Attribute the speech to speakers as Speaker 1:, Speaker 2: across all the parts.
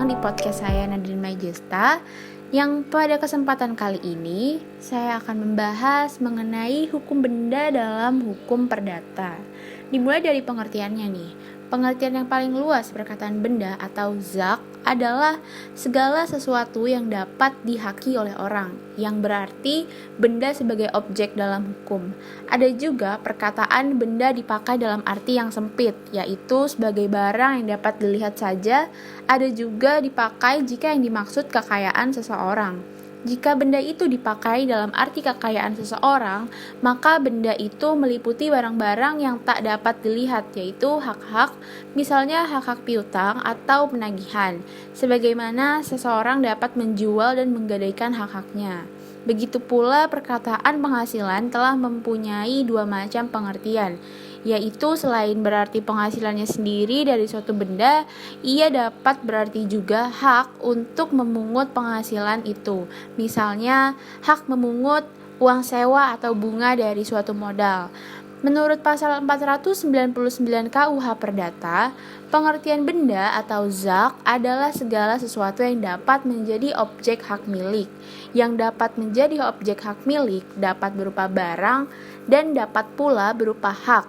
Speaker 1: datang di podcast saya Nadine Majesta, yang pada kesempatan kali ini saya akan membahas mengenai hukum benda dalam hukum perdata. Dimulai dari pengertiannya nih. Pengertian yang paling luas perkataan benda atau zak adalah segala sesuatu yang dapat dihaki oleh orang, yang berarti benda sebagai objek dalam hukum. Ada juga perkataan benda dipakai dalam arti yang sempit, yaitu sebagai barang yang dapat dilihat saja. Ada juga dipakai jika yang dimaksud kekayaan seseorang. Jika benda itu dipakai dalam arti kekayaan seseorang, maka benda itu meliputi barang-barang yang tak dapat dilihat, yaitu hak-hak, misalnya hak-hak piutang atau penagihan, sebagaimana seseorang dapat menjual dan menggadaikan hak-haknya. Begitu pula perkataan penghasilan telah mempunyai dua macam pengertian, yaitu selain berarti penghasilannya sendiri dari suatu benda, ia dapat berarti juga hak untuk memungut penghasilan itu. Misalnya, hak memungut uang sewa atau bunga dari suatu modal. Menurut pasal 499 KUH Perdata, pengertian benda atau zak adalah segala sesuatu yang dapat menjadi objek hak milik. Yang dapat menjadi objek hak milik dapat berupa barang dan dapat pula berupa hak,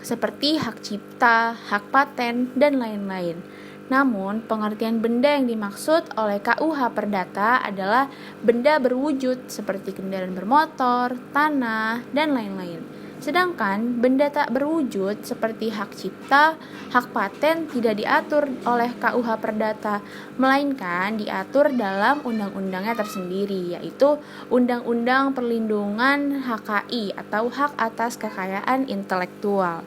Speaker 1: seperti hak cipta, hak paten, dan lain-lain. Namun, pengertian benda yang dimaksud oleh KUH Perdata adalah benda berwujud seperti kendaraan bermotor, tanah, dan lain-lain. Sedangkan benda tak berwujud seperti hak cipta, hak paten tidak diatur oleh KUH Perdata, melainkan diatur dalam undang-undangnya tersendiri, yaitu Undang-Undang Perlindungan HKI atau Hak Atas Kekayaan Intelektual.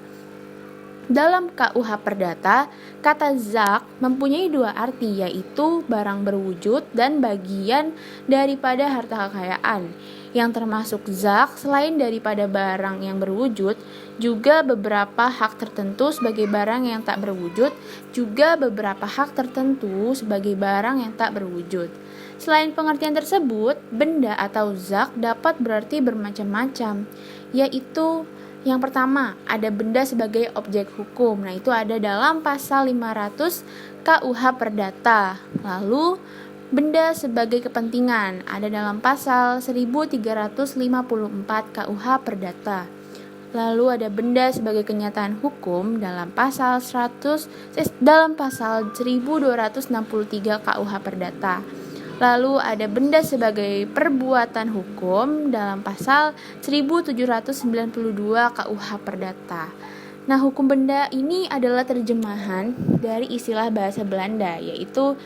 Speaker 1: Dalam KUH Perdata, kata zak mempunyai dua arti, yaitu barang berwujud dan bagian daripada harta kekayaan. Yang termasuk zak selain daripada barang yang berwujud, juga beberapa hak tertentu sebagai barang yang tak berwujud, juga beberapa hak tertentu sebagai barang yang tak berwujud. Selain pengertian tersebut, benda atau zak dapat berarti bermacam-macam, yaitu yang pertama, ada benda sebagai objek hukum. Nah, itu ada dalam pasal 500 KUH Perdata. Lalu, benda sebagai kepentingan ada dalam pasal 1354 KUH Perdata. Lalu ada benda sebagai kenyataan hukum dalam pasal 1263 KUH Perdata. Lalu ada benda sebagai perbuatan hukum dalam pasal 1792 KUH Perdata. Nah, hukum benda ini adalah terjemahan dari istilah bahasa Belanda, yaitu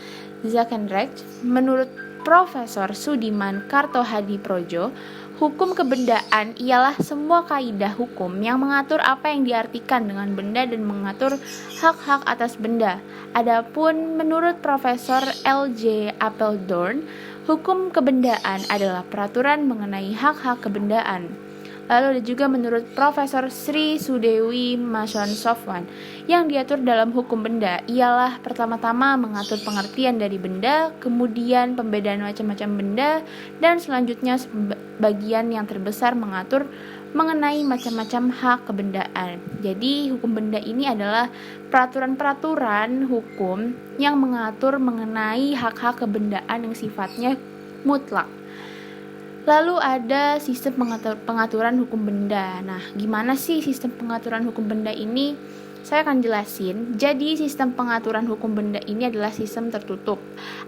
Speaker 1: zakenrecht. Menurut Profesor Sudiman Kartohadiprodjo, hukum kebendaan ialah semua kaidah hukum yang mengatur apa yang diartikan dengan benda dan mengatur hak-hak atas benda. Adapun menurut Profesor L.J. Apeldoorn, hukum kebendaan adalah peraturan mengenai hak-hak kebendaan. Lalu ada juga menurut Profesor Sri Sudewi Mason Sofwan, yang diatur dalam hukum benda ialah pertama-tama mengatur pengertian dari benda, kemudian pembedaan macam-macam benda, dan selanjutnya bagian yang terbesar mengatur mengenai macam-macam hak kebendaan. Jadi hukum benda ini adalah peraturan-peraturan hukum yang mengatur mengenai hak-hak kebendaan yang sifatnya mutlak. Lalu ada sistem pengaturan hukum benda. Nah, gimana sih sistem pengaturan hukum benda ini? Saya akan jelasin. Jadi, sistem pengaturan hukum benda ini adalah sistem tertutup.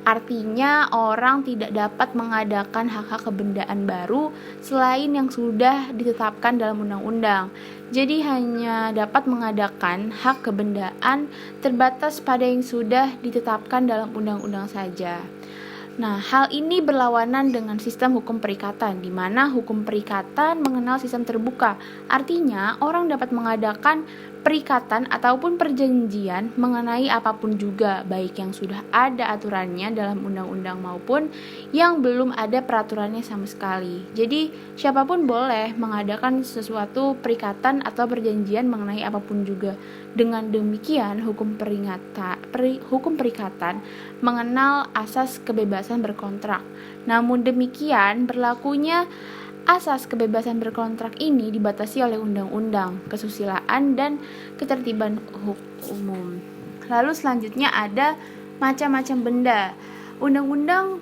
Speaker 1: Artinya, orang tidak dapat mengadakan hak-hak kebendaan baru selain yang sudah ditetapkan dalam undang-undang. Jadi, hanya dapat mengadakan hak kebendaan terbatas pada yang sudah ditetapkan dalam undang-undang saja. Nah, hal ini berlawanan dengan sistem hukum perikatan, di mana hukum perikatan mengenal sistem terbuka. Artinya, orang dapat mengadakan perikatan ataupun perjanjian mengenai apapun juga, baik yang sudah ada aturannya dalam undang-undang maupun yang belum ada peraturannya sama sekali. Jadi, siapapun boleh mengadakan sesuatu perikatan atau perjanjian mengenai apapun juga. Dengan demikian, hukum perikatan mengenal asas kebebasan berkontrak. Namun demikian, berlakunya asas kebebasan berkontrak ini dibatasi oleh undang-undang, kesusilaan, dan ketertiban umum. Lalu selanjutnya ada Macam-macam benda. Undang-undang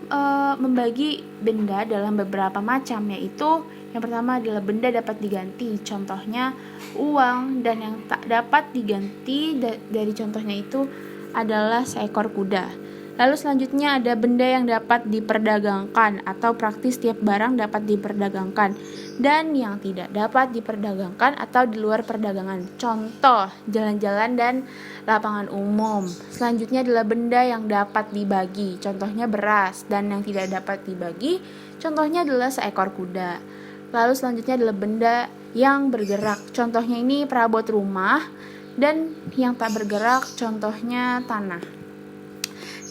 Speaker 1: membagi benda dalam beberapa macam, yaitu yang pertama adalah benda dapat diganti, contohnya uang, dan yang tak dapat diganti dari contohnya itu adalah seekor kuda. Lalu selanjutnya ada benda yang dapat diperdagangkan atau praktis tiap barang dapat diperdagangkan, dan yang tidak dapat diperdagangkan atau di luar perdagangan. Contoh, jalan-jalan dan lapangan umum. Selanjutnya adalah benda yang dapat dibagi, contohnya beras, dan yang tidak dapat dibagi, contohnya adalah seekor kuda. Lalu selanjutnya adalah benda yang bergerak, contohnya ini perabot rumah, dan yang tak bergerak, contohnya tanah.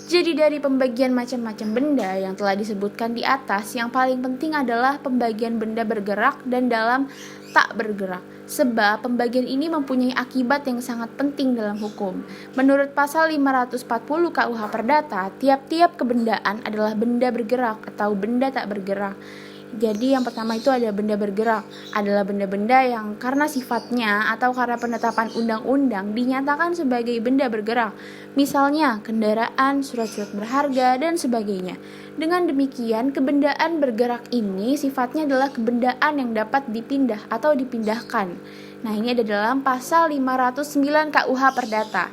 Speaker 1: Jadi dari pembagian macam-macam benda yang telah disebutkan di atas, yang paling penting adalah pembagian benda bergerak dan dalam tak bergerak. Sebab pembagian ini mempunyai akibat yang sangat penting dalam hukum. Menurut pasal 540 KUH Perdata, tiap-tiap kebendaan adalah benda bergerak atau benda tak bergerak. Jadi yang pertama itu ada benda bergerak, adalah benda-benda yang karena sifatnya atau karena penetapan undang-undang dinyatakan sebagai benda bergerak. Misalnya kendaraan, surat-surat berharga, dan sebagainya. Dengan demikian, kebendaan bergerak ini sifatnya adalah kebendaan yang dapat dipindah atau dipindahkan. Nah, ini ada dalam pasal 509 KUH Perdata.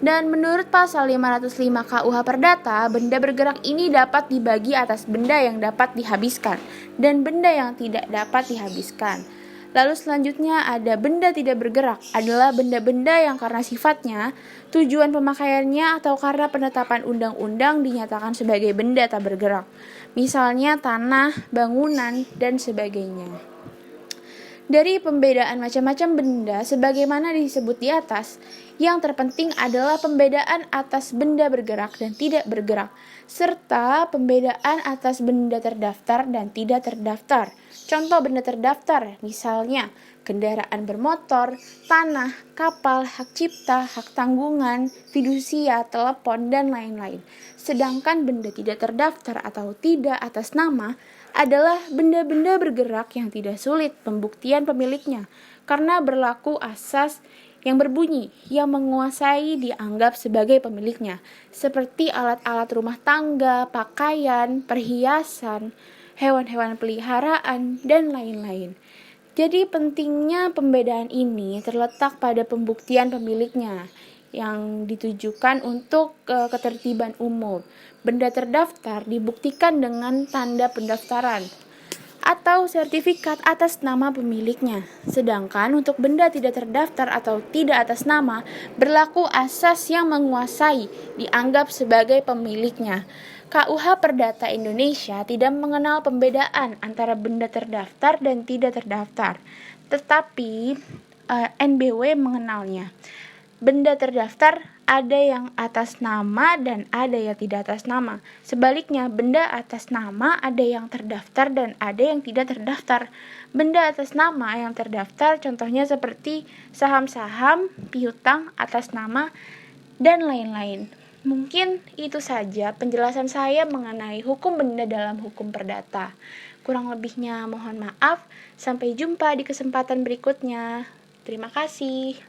Speaker 1: Dan menurut pasal 505 KUH Perdata, benda bergerak ini dapat dibagi atas benda yang dapat dihabiskan dan benda yang tidak dapat dihabiskan. Lalu selanjutnya ada benda tidak bergerak, adalah benda-benda yang karena sifatnya, tujuan pemakaiannya atau karena penetapan undang-undang dinyatakan sebagai benda tak bergerak. Misalnya tanah, bangunan, dan sebagainya. Dari pembedaan macam-macam benda sebagaimana disebut di atas, yang terpenting adalah pembedaan atas benda bergerak dan tidak bergerak, serta pembedaan atas benda terdaftar dan tidak terdaftar. Contoh benda terdaftar, misalnya kendaraan bermotor, tanah, kapal, hak cipta, hak tanggungan, fidusia, telepon, dan lain-lain. Sedangkan benda tidak terdaftar atau tidak atas nama adalah benda-benda bergerak yang tidak sulit pembuktian pemiliknya karena berlaku asas yang berbunyi yang menguasai dianggap sebagai pemiliknya, seperti alat-alat rumah tangga, pakaian, perhiasan, hewan-hewan peliharaan, dan lain-lain. Jadi pentingnya pembedaan ini terletak pada pembuktian pemiliknya yang ditujukan untuk ketertiban umum. Benda terdaftar dibuktikan dengan tanda pendaftaran atau sertifikat atas nama pemiliknya. Sedangkan untuk benda tidak terdaftar atau tidak atas nama, berlaku asas yang menguasai dianggap sebagai pemiliknya. KUH Perdata Indonesia tidak mengenal pembedaan antara benda terdaftar dan tidak terdaftar, tetapi NBW mengenalnya. Benda terdaftar ada yang atas nama dan ada yang tidak atas nama. Sebaliknya, benda atas nama ada yang terdaftar dan ada yang tidak terdaftar. Benda atas nama yang terdaftar contohnya seperti saham-saham, piutang atas nama, dan lain-lain. Mungkin itu saja penjelasan saya mengenai hukum benda dalam hukum perdata. Kurang lebihnya mohon maaf. Sampai jumpa di kesempatan berikutnya. Terima kasih.